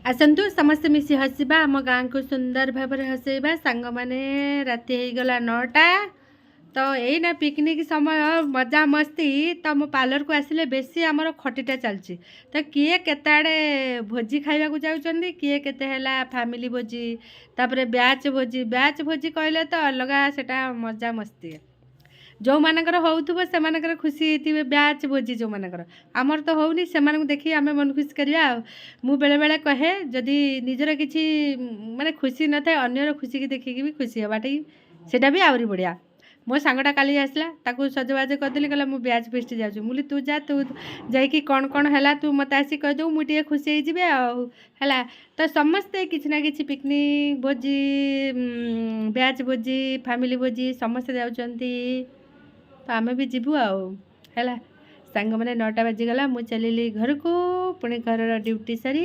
आसतु समस्ते मिसी हसवा आम गाँ को सुंदर भाव हसैबा सांग माने राति हो गला 9टा तो यही पिकनिक समय मजा मस्ती तो मो पार्लर को आसिले बेसी आमर खटीटा चलची तो किए केते आड़े भोजी खाइबा को जाउचंदी किए केते हैला फैमिली भोजी तापरे ब्याच भोजी कहले तो अलगा सेटा मजा मस्ती जो मानकर होउथबो से मानकर खुशी हेतिबे ब्याच भोजी जो मानकर आमर तो होउनी से मानक देखि आमे मन खुश करिया मु बेले बेले कहे जदि निजर किछि माने खुशी न थाए अन्यर खुशी की देखि भी खुशी हबाटे सेटा भी आवरी बढ़िया मो सांगटा काली आसला ताकू सजबाज करदेली कहला मु ब्याच फेस्ट जाउछु मुली तू जा तू जाइकी कौन हैला तू मत आसी कह दो मु टिके खुशी हो जिबे हैला तो समस्ते किछि ना किछि पिकनिक भोजी ब्याच भोजी फैमिली भोजी समस्ते जाउचंती तो आम भी जीवु आला सांग मैंने 9टा बाजिगला मु चलिली घर को पुणी घर ड्यूटी सारी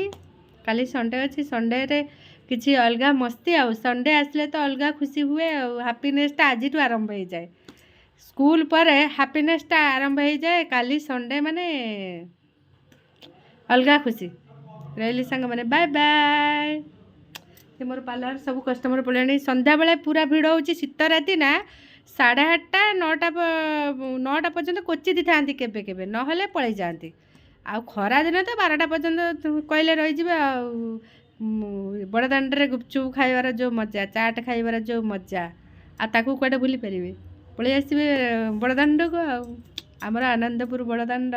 काली संडे अच्छी संडे रे किसी अलग मस्ती संडे आसले तो अलग खुशी हुए हैप्पीनेसटा आज आरंभ हो जाए स्कूल पर हैप्पीनेसटा आरंभ हो जाए काली संडे माने अलग खुशी रही सांग मैंने बाय बाय मोर पार्लर सब कस्टमर पड़े संध्या बेले पूरा भिड़ हो शीत राति ना 8:30 9टा पर्यंत कोची था केबे केबे नहले पलि जाती आ खरा दिन तो 12टा पर्यंत कहले रही बड़दाण्डे गुपचुप खाइबार जो मजा चाट खाइबार जो मजा आकू कड़े भूली पारे पलि आसबे बड़दाण्ड को आमर आनंदपुर बड़दाण्ड।